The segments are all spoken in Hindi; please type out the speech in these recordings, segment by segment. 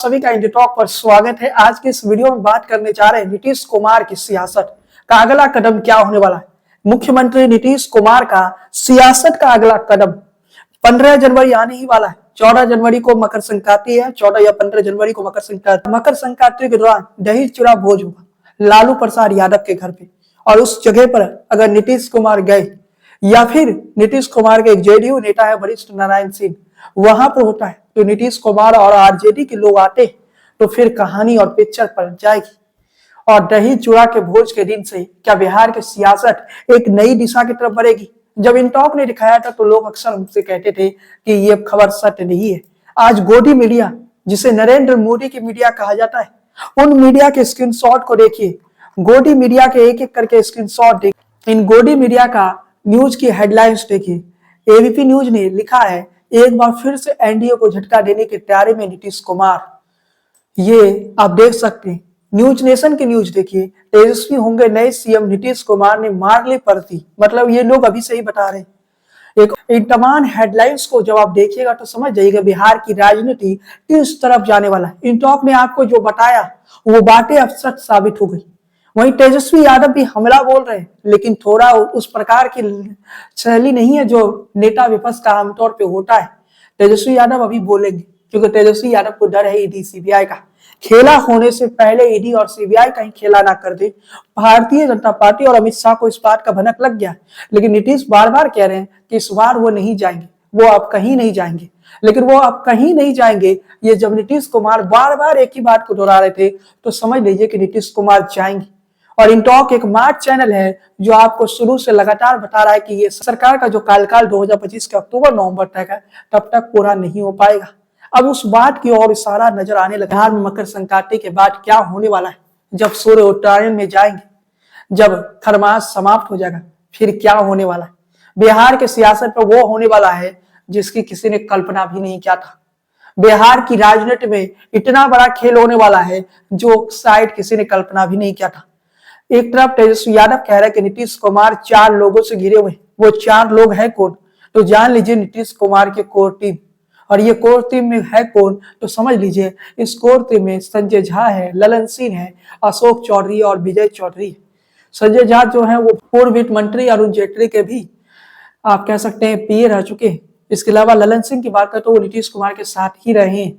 सभी का इंडी टॉक पर स्वागत है। आज के इस वीडियो में बात करने जा रहे हैं नीतीश कुमार की सियासत का अगला कदम क्या होने वाला है। मुख्यमंत्री नीतीश कुमार का सियासत का अगला कदम 15 जनवरी आने ही वाला है। 14 जनवरी को मकर संक्रांति है। 14 या 15 जनवरी को मकर संक्रांति के दौरान दही चूड़ा भोज होगा लालू प्रसाद यादव के घर पे, और उस जगह पर अगर नीतीश कुमार गए या फिर नीतीश कुमार के एक जेडीयू नेता है वरिष्ठ नारायण सिंह, वहां पर होता है तो नीतीश कुमार और आरजेडी के लोग आते तो फिर कहानी और पिक्चर पलट जाएगी। और दही चूड़ा के भोज के दिन से क्या बिहार की सियासत एक नई दिशा की तरफ बढ़ेगी। जब इंटॉक ने दिखाया था तो लोग अक्सर मुझसे कहते थे कि ये खबर सत्य नहीं है। आज गोदी मीडिया, जिसे नरेंद्र मोदी की मीडिया कहा जाता है, उन मीडिया के स्क्रीनशॉट को देखिए। गोदी मीडिया के एक एक करके स्क्रीनशॉट देखिए। इन गोदी मीडिया का न्यूज की हेडलाइंस देखिए। एबीपी न्यूज ने लिखा है, एक बार फिर से एनडीए को झटका देने की तैयारी में नीतीश कुमार। ये आप देख सकते हैं। न्यूज नेशन की न्यूज देखिए, तेजस्वी होंगे नए सीएम, नीतीश कुमार ने मार ली पड़ती। मतलब ये लोग अभी से ही बता रहे हैं। एक तमाम हेडलाइंस को जब आप देखिएगा तो समझ जाइएगा बिहार की राजनीति किस तरफ जाने वाला है। इंटॉक ने आपको जो बताया वो बातें अब सच साबित हो गई। वहीं तेजस्वी यादव भी हमला बोल रहे हैं, लेकिन थोड़ा उस प्रकार की शैली नहीं है जो नेता विपक्ष का आमतौर पे होता है। तेजस्वी यादव अभी बोलेंगे क्योंकि तेजस्वी यादव को डर है ईडी सीबीआई का। खेला होने से पहले ईडी और सीबीआई कहीं खेला ना कर दे। भारतीय जनता पार्टी और अमित शाह को इस बात का भनक लग गया, लेकिन नीतीश बार बार कह रहे हैं कि इस बार वो नहीं जाएंगे, वो अब कहीं नहीं जाएंगे। लेकिन वो अब कहीं नहीं जाएंगे, ये जब नीतीश कुमार बार बार एक ही बात को दोहरा रहे थे तो समझ लीजिए कि नीतीश कुमार जाएंगे। और इंटॉक एक मार्च चैनल है जो आपको शुरू से लगातार बता रहा है कि ये सरकार का जो कार्यकाल 2025 के अक्टूबर-नवंबर तक है तब तक पूरा नहीं हो पाएगा। अब उस बात की ओर इशारा नजर आने लगा। बिहार में मकर संक्रांति के बाद क्या होने वाला है, जब सूर्य उत्तरायण में जाएंगे, जब खरमास समाप्त हो जाएगा, फिर क्या होने वाला है। बिहार के सियासत पर वो होने वाला है जिसकी किसी ने कल्पना भी नहीं किया था। बिहार की राजनीति में इतना बड़ा खेल होने वाला है जो शायद किसी ने कल्पना भी नहीं किया था। एक तरफ तेजस्वी यादव कह रहे हैं कि नीतीश कुमार 4 लोगों से घिरे हुए। वो 4 लोग हैं कौन, तो जान लीजिए नीतीश कुमार की कोर टीम। और ये कोर टीम में है कौन, तो समझ लीजिए इस कोर टीम में संजय झा है, ललन सिंह है, अशोक चौधरी और विजय चौधरी। संजय झा जो है वो पूर्व वित्त मंत्री अरुण जेटली के भी आप कह सकते हैं पीए रह चुके हैं। इसके अलावा ललन सिंह की बात करें तो वो नीतीश कुमार के साथ ही रहे हैं।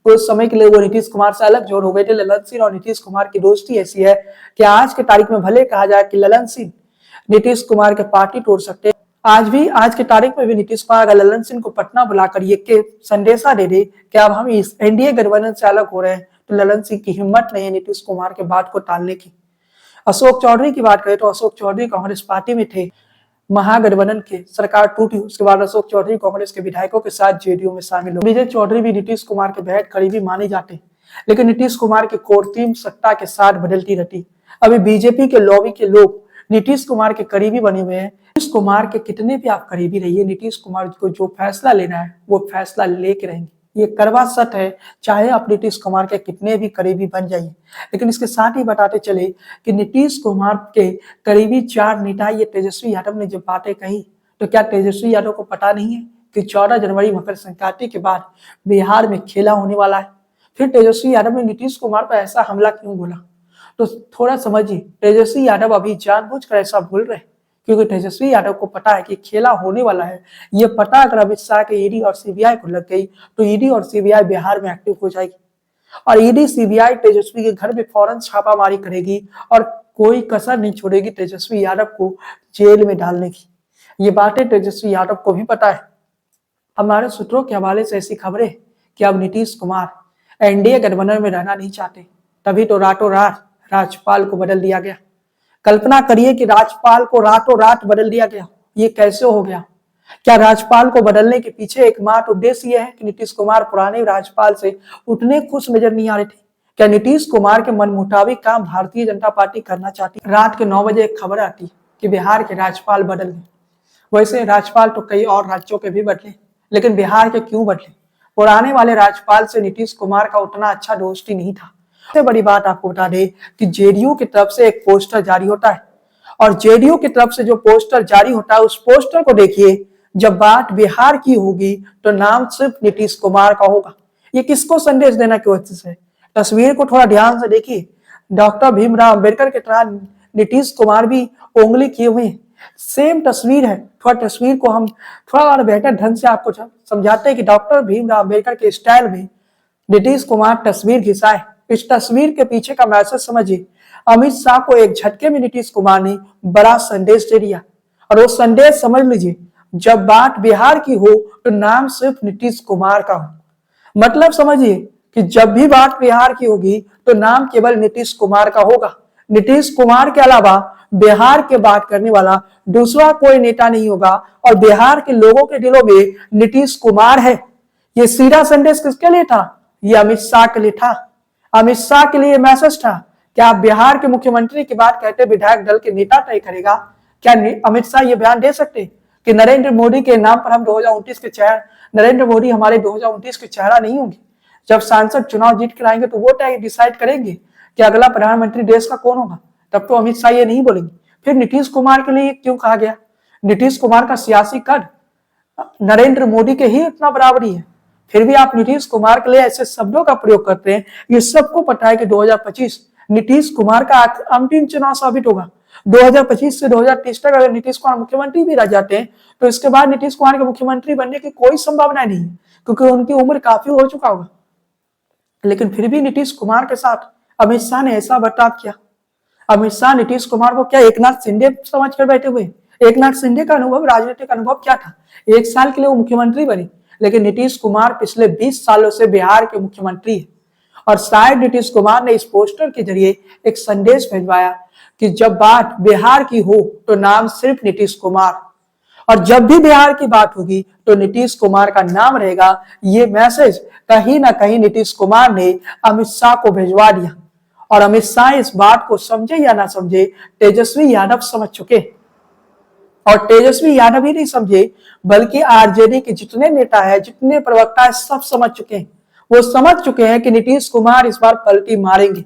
कुछ समय के लिए वो नीतीश कुमार से अलग जोड़ हो गए थे। ललन सिंह और नीतीश कुमार की दोस्ती ऐसी है कि आज के तारीख में भले कहा जाए कि ललन सिंह नीतीश कुमार के पार्टी तोड़ सकते हैं, आज के तारीख में भी नीतीश कुमार अगर ललन सिंह को पटना बुलाकर ये के संदेशा दे दे कि अब हम इस एनडीए गठबंधन से अलग हो रहे हैं, तो ललन सिंह की हिम्मत नहीं है नीतीश कुमार के बात को टालने की। अशोक चौधरी की बात करें तो अशोक चौधरी कांग्रेस पार्टी में थे। महागठबंधन की सरकार टूटी, उसके बाद अशोक चौधरी कांग्रेस के विधायकों के साथ जेडीयू में शामिल हो। विजय चौधरी भी नीतीश कुमार के बेहद करीबी माने जाते हैं, लेकिन नीतीश कुमार की कोर टीम सत्ता के साथ बदलती रहती। अभी बीजेपी के लॉबी के लोग नीतीश कुमार के करीबी बने हुए हैं। नीतीश कुमार के कितने भी आप करीबी रहिए, नीतीश कुमार को जो फैसला लेना है वो फैसला लेके रहेंगे। ये करवा सत्य है, चाहे आप नीतीश कुमार के कितने भी करीबी बन जाइए। लेकिन इसके साथ ही बताते चले कि नीतीश कुमार के करीबी 4 नेता, ये तेजस्वी यादव ने जब बातें कही तो क्या तेजस्वी यादव को पता नहीं है कि 14 जनवरी मकर संक्रांति के बाद बिहार में खेला होने वाला है। फिर तेजस्वी यादव ने नीतीश कुमार पर ऐसा हमला क्यों बोला, तो थोड़ा समझिए। तेजस्वी यादव अभी जानबूझकर ऐसा बोल रहे हैं क्योंकि तेजस्वी यादव को पता है कि खेला होने वाला है। ये पता अगर अमित शाह के ईडी और सीबीआई को लग गई तो ईडी और सीबीआई बिहार में एक्टिव हो जाएगी और ईडी सीबीआई तेजस्वी के घर में फौरन छापामारी करेगी और कोई कसर नहीं छोड़ेगी तेजस्वी यादव को जेल में डालने की। ये बातें तेजस्वी यादव को भी पता है। हमारे सूत्रों के हवाले से ऐसी खबरें कि अब नीतीश कुमार एनडीए गठबंधन में रहना नहीं चाहते, तभी तो रातों रात राज्यपाल को बदल दिया गया। कल्पना करिए कि राज्यपाल को रातों रात बदल दिया गया। ये कैसे हो गया? क्या राज्यपाल को बदलने के पीछे एकमात्र उद्देश्य यह है कि नीतीश कुमार पुराने राज्यपाल से उतने खुश नजर नहीं आ रहे थे? क्या नीतीश कुमार के मन मुताबिक काम भारतीय जनता पार्टी करना चाहती? रात के 9 बजे एक खबर आती कि बिहार के राज्यपाल बदल गए। वैसे राज्यपाल तो कई और राज्यों के भी बदले, लेकिन बिहार के क्यों बदले? पुराने वाले राज्यपाल से नीतीश कुमार का उतना अच्छा दोस्ती नहीं था। सबसे बड़ी बात आपको बता दें कि जेडीयू की तरफ से एक पोस्टर जारी होता है और जेडीयू की तरफ से जो पोस्टर जारी होता है उस पोस्टर को देखिए। जब बात बिहार की होगी तो नाम सिर्फ नीतीश कुमार का होगा। ये किसको संदेश देना की कोशिश है? तस्वीर को थोड़ा ध्यान से देखिए। डॉक्टर भीमराव अंबेडकर के तरह नीतीश कुमार भी उंगली किए हुए हैं। सेम तस्वीर है। थोड़ा तस्वीर को हम थोड़ा और बेहतर ढंग से आपको समझाते हैं कि डॉक्टर भीमराव अंबेडकर के स्टाइल में नीतीश कुमार तस्वीर घिसाए। इस तस्वीर के पीछे का मैसेज समझिए। अमित शाह को एक झटके में नीतीश कुमार ने बड़ा संदेश दे दिया, और वो संदेश समझ लीजिए, जब बात बिहार की हो तो नाम सिर्फ नीतीश कुमार का हो। मतलब समझिए कि जब भी बात बिहार की होगी तो नाम केवल नीतीश कुमार का होगा। नीतीश कुमार के अलावा बिहार के बात करने वाला दूसरा कोई नेता नहीं होगा, और बिहार के लोगों के दिलों में नीतीश कुमार है। ये सीधा संदेश किसके लिए था? ये अमित शाह के लिए था। अमित शाह के लिए मैसेज था। क्या आप बिहार के मुख्यमंत्री की बात कहते विधायक दल के नेता तय करेगा? क्या अमित शाह ये बयान दे सकते कि नरेंद्र मोदी के नाम पर हम 2029 के चेहरा, नरेंद्र मोदी हमारे 2029 के चेहरा नहीं होंगे? जब सांसद चुनाव जीत कर आएंगे तो वो तय डिसाइड करेंगे कि अगला प्रधानमंत्री देश का कौन होगा। तब तो अमित शाह ये नहीं बोलेंगे। फिर नीतीश कुमार के लिए क्यों कहा गया? नीतीश कुमार का सियासी कद नरेंद्र मोदी के ही इतना बराबरी है, फिर भी आप नीतीश कुमार के लिए ऐसे शब्दों का प्रयोग करते हैं। ये सबको पता है कि 2025 नीतीश कुमार का अंतिम चुनाव साबित होगा। 2025 से 2030 तक अगर नीतीश कुमार मुख्यमंत्री भी रह जाते हैं तो इसके बाद नीतीश कुमार के मुख्यमंत्री बनने की कोई संभावना नहीं है, क्योंकि उनकी उम्र काफी हो चुका होगा। लेकिन फिर भी नीतीश कुमार के साथ अमित शाह ने ऐसा बर्ताव किया। अमित शाह नीतीश कुमार को क्या एकनाथ शिंदे समझ कर बैठे हुए? एकनाथ शिंदे का अनुभव, राजनीतिक अनुभव क्या था? 1 साल के लिए वो मुख्यमंत्री बने, लेकिन नीतीश कुमार पिछले 20 सालों से बिहार के मुख्यमंत्री है। और शायद नीतीश कुमार ने इस पोस्टर के जरिए एक संदेश भिजवाया कि जब बात बिहार की हो तो नाम सिर्फ नीतीश कुमार, और जब भी बिहार की बात होगी तो नीतीश कुमार का नाम रहेगा। ये मैसेज कहीं ना कहीं नीतीश कुमार ने अमित शाह को भिजवा दिया, और अमित शाह इस बात को समझे या ना समझे, तेजस्वी यादव समझ चुके। और तेजस्वी यादव ही नहीं समझे, बल्कि आरजेडी के जितने नेता है, जितने प्रवक्ता है, सब समझ चुके हैं। वो समझ चुके हैं कि नीतीश कुमार इस बार पलटी मारेंगे,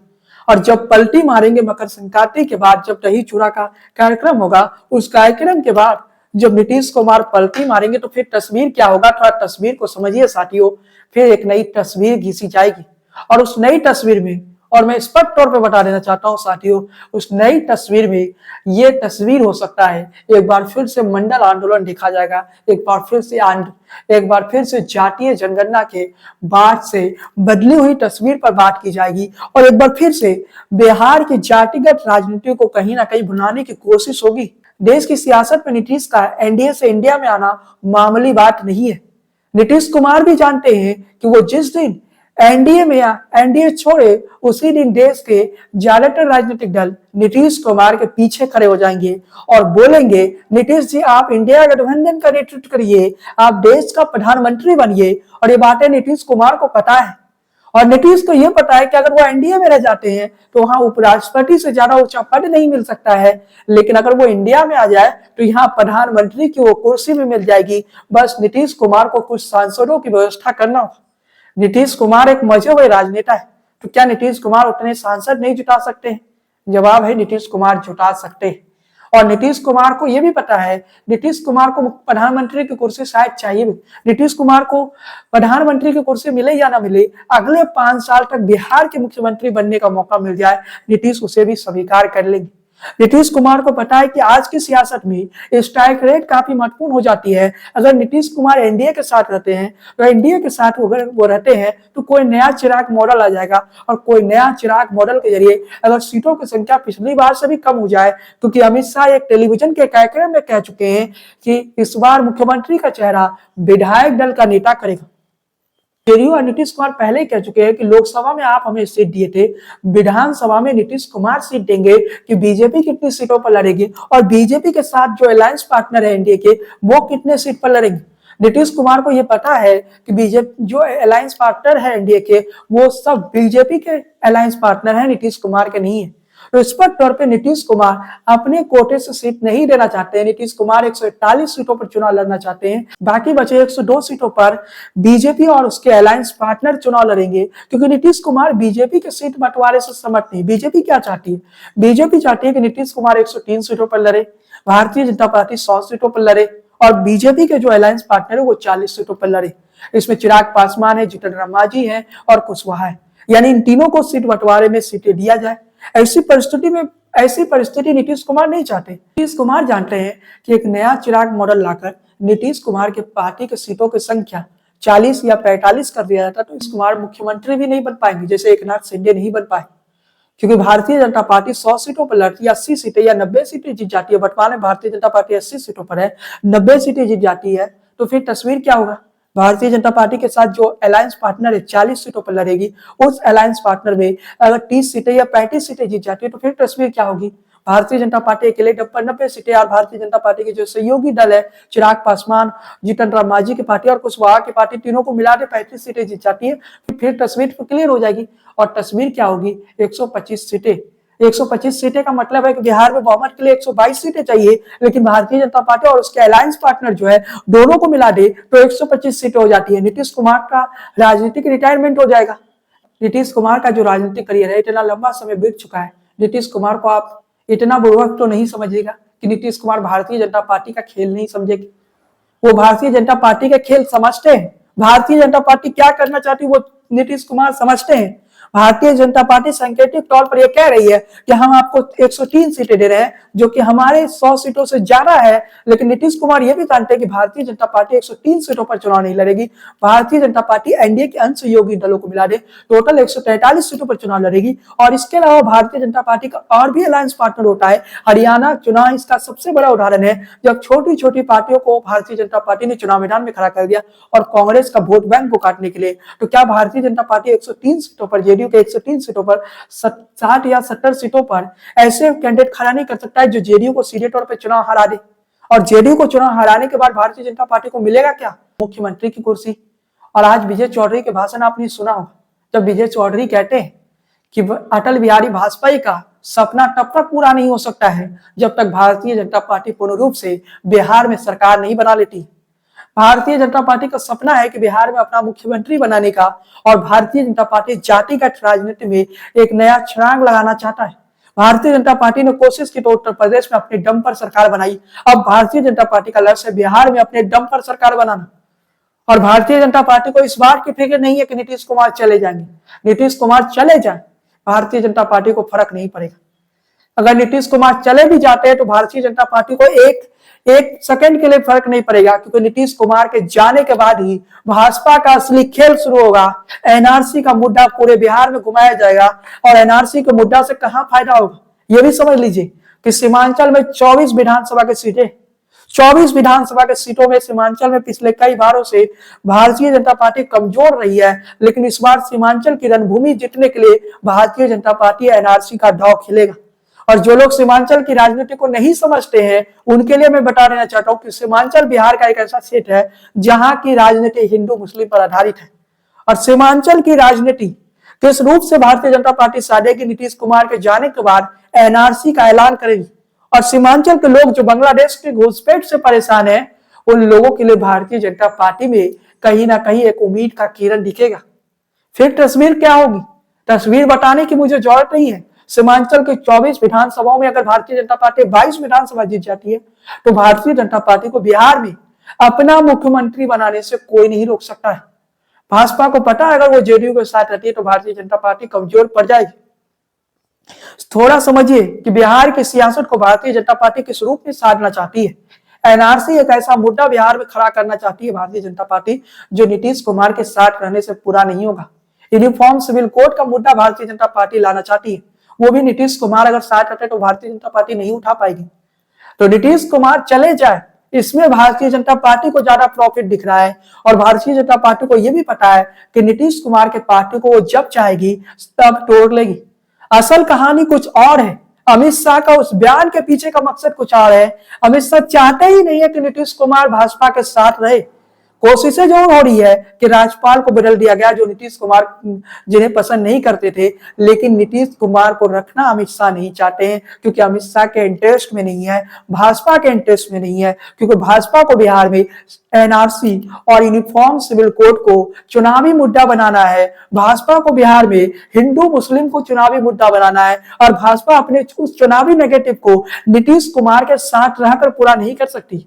और जब पलटी मारेंगे मकर संक्रांति के बाद, जब दही चूड़ा का कार्यक्रम होगा, उस कार्यक्रम के बाद जब नीतीश कुमार पलटी मारेंगे तो फिर तस्वीर क्या होगा? थोड़ा तस्वीर को समझिए साथियों। फिर एक नई तस्वीर घिसी जाएगी, और उस नई तस्वीर में, और मैं स्पष्ट तौर पे बता देना चाहता हूं साथियों, उस नई तस्वीर में ये तस्वीर हो सकता है एक बार फिर से मंडल आंदोलन देखा जाएगा, एक बार फिर से जातीय जनगणना के बात से बदली हुई तस्वीर पर बात की जाएगी, और एक बार फिर से बिहार की जातिगत राजनीति को कहीं ना कहीं भुनाने की कोशिश होगी। देश की सियासत में नीतीश का एनडीए से इंडिया में आना मामूली बात नहीं है। नीतीश कुमार भी जानते हैं कि वो जिस दिन एनडीए छोड़े उसी दिन देश के ज्यादातर राजनीतिक दल नीतीश कुमार के पीछे खड़े हो जाएंगे और बोलेंगे, नीतीश जी आप इंडिया गठबंधन का नेतृत्व करिए, आप देश का प्रधानमंत्री बनिए। और ये बातें नीतीश कुमार को पता है, और नीतीश को यह पता है कि अगर वो एनडीए में रह जाते हैं तो वहां उपराष्ट्रपति से ज्यादा ऊंचा पद नहीं मिल सकता है, लेकिन अगर वो इंडिया में आ जाए तो यहाँ प्रधानमंत्री की वो कुर्सी भी मिल जाएगी। बस नीतीश कुमार को कुछ सांसदों की व्यवस्था करना होगा। नीतीश कुमार एक मजे हुए राजनेता है, तो क्या नीतीश कुमार उतने सांसद नहीं जुटा सकते हैं? जवाब है नीतीश कुमार जुटा सकते हैं। और नीतीश कुमार को यह भी पता है, नीतीश कुमार को प्रधानमंत्री की कुर्सी शायद चाहिए भी। नीतीश कुमार को प्रधानमंत्री की कुर्सी मिले या ना मिले, अगले 5 साल तक बिहार के मुख्यमंत्री बनने का मौका मिल जाए, नीतीश उसे भी स्वीकार कर लेंगे। नीतीश कुमार को पता है कि आज की सियासत में स्ट्राइक रेट काफी महत्वपूर्ण हो जाती है। अगर नीतीश कुमार एनडीए के साथ रहते हैं तो एनडीए के साथ अगर वो रहते हैं तो कोई नया चिराग मॉडल आ जाएगा, और कोई नया चिराग मॉडल के जरिए अगर सीटों की संख्या पिछली बार से भी कम हो जाए, क्योंकि अमित शाह एक टेलीविजन के कार्यक्रम में कह चुके हैं कि इस बार मुख्यमंत्री का चेहरा विधायक दल का नेता करेगा। जेडीयू और नीतीश कुमार पहले ही कह चुके हैं कि लोकसभा में आप हमें सीट दिए थे, विधानसभा में नीतीश कुमार सीट देंगे कि बीजेपी कितनी सीटों पर लड़ेगी, और बीजेपी के साथ जो अलायंस पार्टनर है एनडीए के, वो कितने सीट पर लड़ेंगे। नीतीश कुमार को यह पता है कि बीजेपी जो अलायंस पार्टनर है एनडीए के, वो सब बीजेपी के अलायंस पार्टनर है, नीतीश कुमार के नहीं है। तो स्पष्ट तौर पे नीतीश कुमार अपने कोटे से सीट नहीं देना चाहते हैं। नीतीश कुमार 141 सीटों पर चुनाव लड़ना चाहते हैं, बाकी बचे 102 सीटों पर बीजेपी और उसके अलायंस पार्टनर चुनाव लड़ेंगे, क्योंकि नीतीश कुमार बीजेपी के सीट बंटवारे से सहमत नहीं। बीजेपी क्या चाहती है? बीजेपी चाहती है कि नीतीश कुमार 103 सीटों पर लड़े, भारतीय जनता पार्टी 100 सीटों पर लड़े, और बीजेपी के जो अलायंस पार्टनर है वो 40 सीटों पर लड़े। इसमें चिराग पासवान है, जीतन राम मांझी है और कुशवाहा है। यानी इन तीनों को सीट बंटवारे में सीटें दिया जाए। ऐसी परिस्थिति नीतीश कुमार नहीं चाहते। नीतीश कुमार जानते हैं कि एक नया चिराग मॉडल लाकर नीतीश कुमार के पार्टी के सीटों की संख्या 40 या 45 कर दिया जाता तो नीतीश कुमार मुख्यमंत्री भी नहीं बन पाएंगे, जैसे एकनाथ शिंदे नहीं बन पाए। क्योंकि भारतीय जनता पार्टी 100 सीटों पर लड़ती है, 80 सीटें या 90 सीटें जीत जाती है। वर्तमान में भारतीय जनता पार्टी 80 सीटों पर है, 90 सीटें जीत जाती है, तो फिर तस्वीर क्या होगा? भारतीय जनता पार्टी के साथ जो अलायंस पार्टनर है 40 सीटों पर लड़ेगी, उस अलायंस पार्टनर में अगर 30 सीटें या 35 सीटें जीत जाती है तो फिर तस्वीर क्या होगी? भारतीय जनता पार्टी अकेले 90 सीटें और भारतीय जनता पार्टी के जो सहयोगी दल है चिराग पासवान, जीतन राम मांझी की पार्टी और कुशवाहा की पार्टी, तीनों को मिला के 35 सीटें जीत जाती है, फिर तस्वीर क्लियर हो जाएगी। और तस्वीर क्या होगी? 125 सीटें। 125 सीटें का मतलब है कि बिहार में बहुमत के लिए 122 सीटें चाहिए, लेकिन भारतीय जनता पार्टी और उसके अलायंस पार्टनर जो है दोनों को मिला दे तो 125 सीटें हो जाती है। नीतीश कुमार का राजनीतिक रिटायरमेंट हो जाएगा। नीतीश कुमार का जो राजनीतिक करियर है इतना लंबा समय बीत चुका है। नीतीश कुमार को आप इतना बुर्बक तो नहीं समझिएगा कि नीतीश कुमार भारतीय जनता पार्टी का खेल नहीं समझेगी। वो भारतीय जनता पार्टी का खेल समझते हैं। भारतीय जनता पार्टी क्या करना चाहती है वो नीतीश कुमार समझते हैं। भारतीय जनता पार्टी सांकेतिक तौर पर यह कह रही है कि हम आपको 103 सीटें दे रहे हैं, जो कि हमारे 100 सीटों से ज्यादा है, लेकिन नीतीश कुमार यह भी जानते हैं कि भारतीय जनता पार्टी 103 सीटों पर चुनाव नहीं लड़ेगी। भारतीय जनता पार्टी एनडीए के अन्य सहयोगी दलों को मिला दे टोटल 143 सीटों पर चुनाव लड़ेगी। और इसके अलावा भारतीय जनता पार्टी का और भी अलायंस पार्टनर होता है। हरियाणा चुनाव इसका सबसे बड़ा उदाहरण है, जब छोटी छोटी पार्टियों को भारतीय जनता पार्टी ने चुनाव मैदान में खड़ा कर दिया और कांग्रेस का वोट बैंक को काटने के लिए। तो क्या भारतीय जनता पार्टी 103 सीटों पर, जेडीयू के 103 सीटों पर 60 या 70 सीटों पर ऐसे कैंडिडेट खड़ा नहीं कर सकता है जो जेडीयू को सीधे तौर पर चुनाव हरा दे? और जेडीयू को चुनाव हराने के बाद भारतीय जनता पार्टी को मिलेगा क्या? मुख्यमंत्री की कुर्सी। और आज विजय चौधरी के भाषण आपने सुना होगा, जब विजय चौधरी कहते हैं कि अटल बिहारी वाजपेयी का सपना तब तक पूरा नहीं हो सकता है जब तक भारतीय जनता पार्टी पूर्ण रूप से बिहार में सरकार नहीं बना लेती। भारतीय जनता पार्टी का सपना है कि बिहार में अपना मुख्यमंत्री बनाने का, और भारतीय जनता पार्टी जातिगत राजनीति में एक नया छलांग लगाना चाहता है। भारतीय जनता पार्टी ने कोशिश की तो उत्तर प्रदेश में अपने दम पर सरकार बनाई। अब भारतीय जनता पार्टी का लक्ष्य है बिहार में अपने दम पर सरकार बनाना। और भारतीय जनता पार्टी को इस बात की फिक्र नहीं है कि नीतीश कुमार चले जाएंगे। नीतीश कुमार चले जाए, भारतीय जनता पार्टी को फर्क नहीं पड़ेगा। अगर नीतीश कुमार चले भी जाते हैं तो भारतीय जनता पार्टी को एक सेकंड के लिए फर्क नहीं पड़ेगा, क्योंकि नीतीश कुमार के जाने के बाद ही भाजपा का असली खेल शुरू होगा। एनआरसी का मुद्दा पूरे बिहार में घुमाया जाएगा, और एनआरसी के मुद्दा से कहां फायदा होगा यह भी समझ लीजिए कि सीमांचल में 24 विधानसभा की सीटें, 24 विधानसभा के सीटों में सीमांचल में पिछले कई बारों से भारतीय जनता पार्टी कमजोर रही है, लेकिन इस बार सीमांचल की रणभूमि जीतने के लिए भारतीय जनता पार्टी एनआरसी का दांव खेलेगा। और जो लोग सीमांचल की राजनीति को नहीं समझते हैं उनके लिए मैं बता देना चाहता हूं कि सीमांचल बिहार का एक ऐसा सीट है जहां की राजनीति हिंदू मुस्लिम पर आधारित है। और सीमांचल की राजनीति किस रूप से भारतीय जनता पार्टी साधेगी? नीतीश कुमार के जाने के बाद एनआरसी का ऐलान करेगी, और सीमांचल के लोग जो बांग्लादेश के घुसपैठ से परेशान है उन लोगों के लिए भारतीय जनता पार्टी में कहीं ना कहीं एक उम्मीद का किरण दिखेगा। फिर तस्वीर क्या होगी? तस्वीर बताने की मुझे जरूरत नहीं है। सीमांचल के 24 विधानसभाओं में अगर भारतीय जनता पार्टी 22 विधानसभा जीत जाती है तो भारतीय जनता पार्टी को बिहार में अपना मुख्यमंत्री बनाने से कोई नहीं रोक सकता है। भाजपा को पता है अगर वो जेडीयू के साथ रहती है तो भारतीय जनता पार्टी कमजोर पड़ जाएगी। थोड़ा समझिए कि बिहार की सियासत को भारतीय जनता पार्टी किस रूप में साधना चाहती है। एनआरसी एक ऐसा मुद्दा बिहार में खड़ा करना चाहती है भारतीय जनता पार्टी जो नीतीश कुमार के साथ रहने से पूरा नहीं होगा। यूनिफॉर्म सिविल कोड का मुद्दा भारतीय जनता पार्टी लाना चाहती है, वो भी नीतीश कुमार अगर साथ रहते तो भारतीय जनता पार्टी नहीं उठा पाएगी। तो नीतीश कुमार चले जाए इसमें भारतीय जनता पार्टी को ज्यादा प्रॉफिट दिख रहा है, और भारतीय जनता पार्टी को यह भी पता है कि नीतीश कुमार के पार्टी को वो जब चाहेगी तब तोड़ लेगी। असल कहानी कुछ और है। अमित शाह का उस बयान के पीछे का मकसद कुछ और है। अमित शाह चाहते ही नहीं है कि नीतीश कुमार भाजपा के साथ रहे। कोशिशें जो हो रही है कि राज्यपाल को बदल दिया गया, जो नीतीश कुमार जिन्हें पसंद नहीं करते थे, लेकिन नीतीश कुमार को रखना अमित शाह नहीं चाहते हैं, क्योंकि अमित शाह के इंटरेस्ट में नहीं है, भाजपा के इंटरेस्ट में नहीं है। क्योंकि भाजपा को बिहार में एनआरसी और यूनिफॉर्म सिविल कोड को चुनावी मुद्दा बनाना है। भाजपा को बिहार में हिंदू मुस्लिम को चुनावी मुद्दा बनाना है, और भाजपा अपने उस चुनावी नेगेटिव को नीतीश कुमार के साथ रहकर पूरा नहीं कर सकती।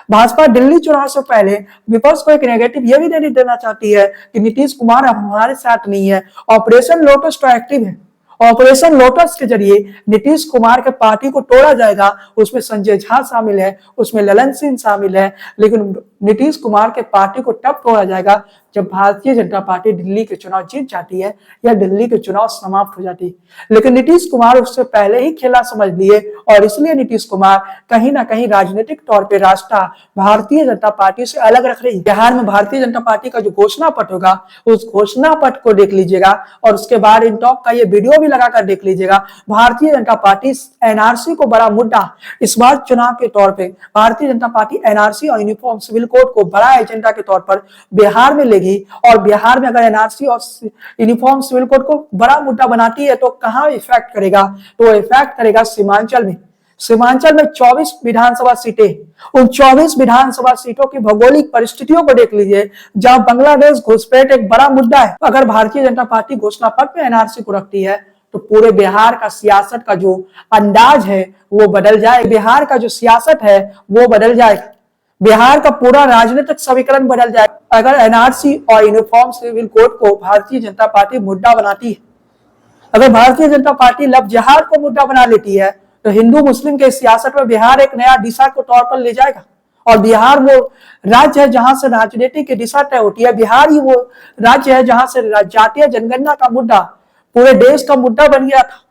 भाजपा दिल्ली चुनाव से पहले विपक्ष को एक नेगेटिव ये भी नहीं देना चाहती है कि नीतीश कुमार अब हमारे साथ नहीं है। ऑपरेशन लोटस तो एक्टिव है। ऑपरेशन लोटस के जरिए नीतीश कुमार के पार्टी को तोड़ा जाएगा। उसमें संजय झा शामिल है, उसमें ललन सिंह शामिल है, लेकिन नीतीश कुमार के पार्टी को तब तोड़ा जाएगा जब भारतीय जनता पार्टी दिल्ली के चुनाव जीत जाती है या दिल्ली के चुनाव समाप्त हो जाती है। लेकिन नीतीश कुमार उससे पहले ही खेला समझ लिए और इसलिए नीतीश कुमार कहीं ना कहीं राजनीतिक तौर पर रास्ता भारतीय जनता पार्टी से अलग रख रही है। बिहार में भारतीय जनता पार्टी का जो घोषणा पत्र होगा उस घोषणा पत्र को देख लीजिएगा और उसके बाद इन टॉक का ये वीडियो भी लगाकर देख लीजिएगा। भारतीय जनता पार्टी एनआरसी को बड़ा मुद्दा इस बार चुनाव के तौर पर भारतीय जनता पार्टी एनआरसी और यूनिफॉर्म सिविल कोड को बड़ा एजेंडा के तौर पर बिहार में लेगी। और बिहार में अगर एनआरसी और यूनिफॉर्म सिविल कोड को बड़ा मुद्दा बनाती है तो कहां इफेक्ट करेगा? तो इफेक्ट करेगा सीमांचल में। सीमांचल में 24 विधानसभा सीटें, उन 24 विधानसभा सीटों की भौगोलिक परिस्थितियों को देख लीजिए जहां बांग्लादेश घुसपैठ एक बड़ा मुद्दा है। अगर भारतीय जनता पार्टी घोषणा पत्र में एनआरसी को रखती है तो पूरे बिहार का सियासत का जो अंदाज है वो बदल जाए। बिहार का जो सियासत है वो बदल जाएगा। बिहार का पूरा राजनीतिक समीकरण बदल जाए अगर एनआरसी और यूनिफॉर्म सिविल कोड को भारतीय जनता पार्टी मुद्दा बनाती है। अगर भारतीय जनता पार्टी लव जिहाद को मुद्दा बना लेती है तो हिंदू मुस्लिम के सियासत में बिहार एक नया दिशा को तौर पर ले जाएगा। और बिहार वो राज्य है जहां से राजनीति की दिशा तय होती है। बिहार ही वो राज्य है जहां से जातीय जनगणना का मुद्दा पूरे देश का मुद्दा बन गया था।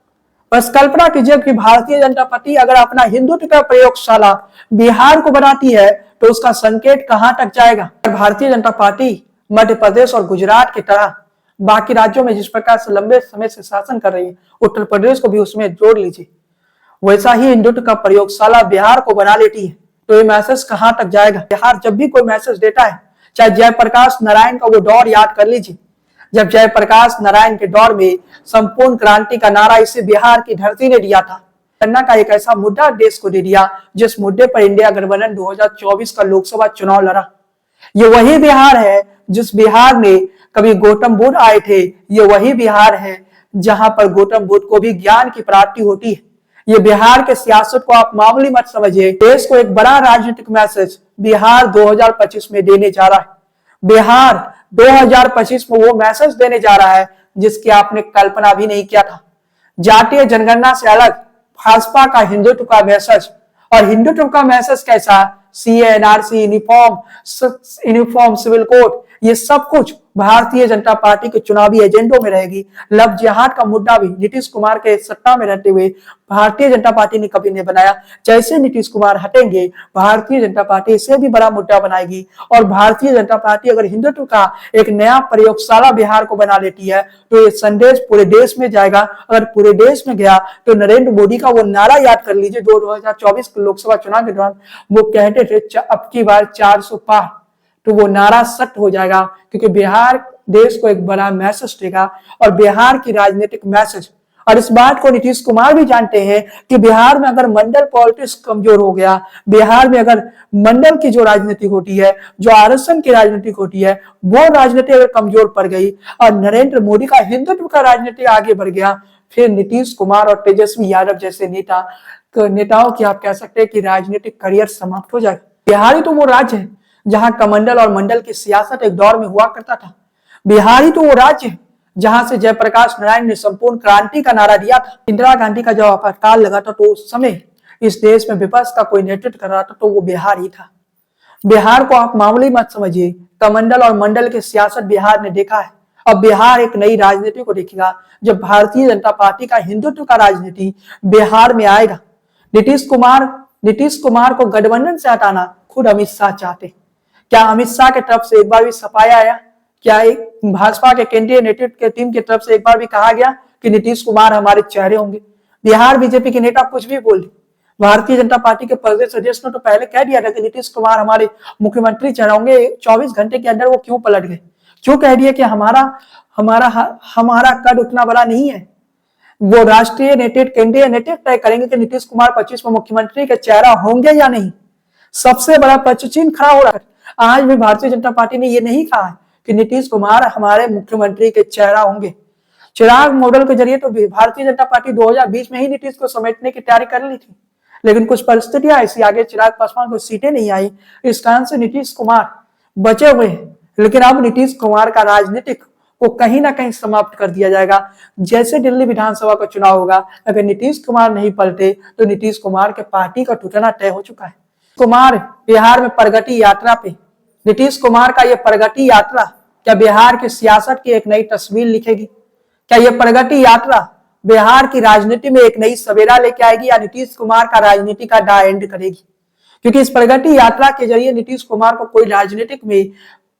बस कल्पना कीजिए कि भारतीय जनता पार्टी अगर अपना हिंदुत्व का प्रयोगशाला बिहार को बनाती है तो उसका संकेत कहां तक जाएगा? भारतीय जनता पार्टी मध्य प्रदेश और गुजरात की तरह बाकी राज्यों में जिस प्रकार से लंबे समय से शासन कर रही है, उत्तर प्रदेश को भी उसमें जोड़ लीजिए, वैसा ही हिंदुत्व का प्रयोगशाला बिहार को बना लेती है तो ये मैसेज कहां तक जाएगा? बिहार जब भी कोई मैसेज देता है, चाहे जयप्रकाश नारायण का वो दौर याद कर लीजिए, जब जयप्रकाश नारायण के दौर में संपूर्ण क्रांति का नारा इसे बिहार की धरती ने दिया था। गन्ना का एक ऐसा मुद्दा देश को दे दिया जिस मुद्दे पर इंडिया गठबंधन 2024 का लोकसभा चुनाव लड़ा। ये वही बिहार है जिस बिहार में कभी गौतम बुद्ध आए थे। ये वही बिहार है जहां पर गौतम बुद्ध को भी ज्ञान की प्राप्ति होती है। ये बिहार के सियासत को आप मामूली मत समझिए। देश को एक बड़ा राजनीतिक मैसेज बिहार 2025 में देने जा रहा है। बिहार 2025 में वो मैसेज देने जा रहा है जिसकी आपने कल्पना भी नहीं किया था। जातीय जनगणना से अलग भाजपा का हिंदुत्व का मैसेज। और हिंदुत्व का मैसेज कैसा? CA, NRC, uniform civil code, ये सब कुछ भारतीय जनता पार्टी के चुनावी एजेंडों में रहेगी। लव जिहाद का मुद्दा भी नीतीश कुमार के सत्ता में रहते हुए भारतीय जनता पार्टी ने कभी नहीं बनाया। जैसे नीतीश कुमार हटेंगे भारतीय जनता पार्टी इसे भी बड़ा मुद्दा बनाएगी। और भारतीय जनता पार्टी अगर हिंदुत्व का एक नया प्रयोगशाला बिहार को बना लेती है तो ये संदेश पूरे देश में जाएगा। अगर पूरे देश में गया तो नरेंद्र मोदी का वो नारा याद कर लीजिए 2024 के लोकसभा चुनाव के दौरान वो कहते थे अब की बार 400 पार, तो वो नारा सत्य हो जाएगा क्योंकि बिहार देश को एक बड़ा मैसेज देगा और बिहार की राजनीतिक मैसेज। और इस बात को नीतीश कुमार भी जानते हैं कि बिहार में अगर मंडल पॉलिटिक्स कमजोर हो गया, बिहार में अगर मंडल की जो राजनीति होती है, जो आरक्षण की राजनीति होती है, वो राजनीति अगर कमजोर पड़ गई और नरेंद्र मोदी का हिंदुत्व का राजनीति आगे बढ़ गया, फिर नीतीश कुमार और तेजस्वी यादव जैसे नेताओं की आप कह सकते हैं कि राजनीतिक करियर समाप्त हो जाएगा। बिहार ही तो वो राज्य है जहां कमंडल और मंडल की सियासत एक दौर में हुआ करता था। बिहार ही तो वो राज्य है जहां से जयप्रकाश नारायण ने संपूर्ण क्रांति का नारा दिया था। इंदिरा गांधी का जब आपातकाल लगा था तो उस समय इस देश में विपक्ष का कोई नेतृत्व कर रहा था तो वो बिहार ही था। बिहार को आप मामूली मत समझिए। कमंडल और मंडल की सियासत बिहार ने देखा है। अब बिहार एक नई राजनीति को देखेगा जब भारतीय जनता पार्टी का हिंदुत्व का राजनीति बिहार में आएगा। नीतीश कुमार को गठबंधन से हटाना खुद अमित शाह चाहते। क्या अमित शाह की तरफ से एक बार भी सफाया आया? क्या एक भाजपा के केंद्रीय नेतृत्व के टीम की तरफ से एक बार भी कहा गया कि नीतीश कुमार हमारे चेहरे होंगे? बिहार बीजेपी के नेता कुछ भी बोले, भारतीय जनता पार्टी के प्रदेश अध्यक्ष ने तो पहले कह दिया था कि नीतीश कुमार हमारे मुख्यमंत्री चेहरे होंगे। 24 घंटे के अंदर वो क्यों पलट गए? क्यों कह दिया कि हमारा कद उतना बड़ा नहीं है? वो राष्ट्रीय नेतृत्व, केंद्रीय नेतृत्व तय करेंगे कि नीतीश कुमार 25 में मुख्यमंत्री का चेहरा होंगे या नहीं। सबसे बड़ा प्रश्न चिन्ह खड़ा हो रहा है। आज भी भारतीय जनता पार्टी ने ये नहीं कहा है कि नीतीश कुमार हमारे मुख्यमंत्री के चेहरा होंगे। चिराग मॉडल के जरिए तो भारतीय जनता पार्टी 2020 में ही नीतीश को समेटने की तैयारी कर ली थी, लेकिन कुछ परिस्थितियां ऐसी आगे चिराग पासवान को सीटें नहीं आई, इस कारण से नीतीश कुमार बचे हुए हैं। लेकिन अब नीतीश कुमार का राजनीतिक को कहीं ना कहीं समाप्त कर दिया जाएगा। जैसे दिल्ली विधानसभा का चुनाव होगा, अगर नीतीश कुमार नहीं पलटे तो नीतीश कुमार के पार्टी का टूटना तय हो चुका है। कुमार बिहार में प्रगति यात्रा पे, नीतीश कुमार का यह प्रगति यात्रा क्या बिहार की सियासत की एक नई तस्वीर लिखेगी? क्या यह प्रगति यात्रा बिहार की राजनीति में एक नई सवेरा लेके आएगी या नीतीश कुमार का राजनीति का डा एंड करेगी? क्योंकि इस प्रगति यात्रा के जरिए नीतीश कुमार को कोई राजनीतिक में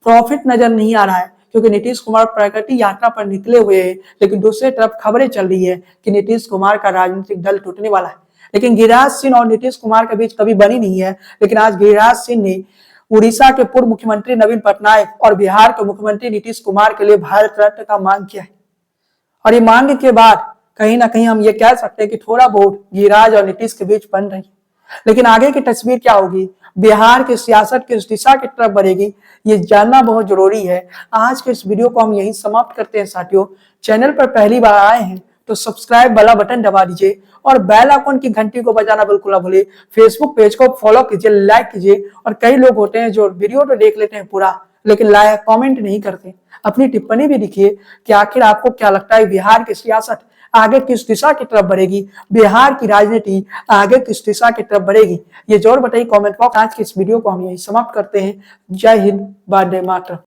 प्रॉफिट नजर नहीं आ रहा है, क्योंकि नीतीश कुमार प्रगति यात्रा पर निकले हुए हैं। लेकिन दूसरी तरफ खबरें चल रही है कि नीतीश कुमार का राजनीतिक दल टूटने वाला है। लेकिन गिरिराज सिंह और नीतीश कुमार के बीच कभी बनी नहीं है। लेकिन आज गिरिराज सिंह ने उड़ीसा के पूर्व मुख्यमंत्री नवीन पटनायक और बिहार के मुख्यमंत्री नीतीश कुमार के लिए भारत रत्न का मांग किया है। और ये मांग के बाद कहीं ना कहीं हम ये कह सकते हैं कि थोड़ा बहुत गिरिराज और नीतीश के बीच बन रही है। लेकिन आगे की तस्वीर क्या होगी, बिहार की सियासत किस दिशा की तरफ बढ़ेगी, ये जानना बहुत जरूरी है। आज के इस वीडियो को हम यहीं समाप्त करते हैं साथियों। चैनल पर पहली बार आए हैं तो सब्सक्राइब वाला बटन दबा दीजिए और बेल आइकन की घंटी को बजाना बिल्कुल ना भूलिए। फेसबुक पेज को फॉलो कीजिए, लाइक कीजिए। और कई लोग होते हैं जो वीडियो तो देख लेते हैं पूरा, लेकिन लाइक कमेंट नहीं करते। अपनी टिप्पणी भी लिखिए कि आखिर आपको क्या लगता है बिहार की सियासत आगे किस दिशा की तरफ बढ़ेगी, बिहार की राजनीति आगे किस दिशा की तरफ बढ़ेगी, ये जरूर बताइए कमेंट बॉक्स। आज की इस वीडियो को हम यही समाप्त करते हैं। जय हिंद, वंदे मातरम।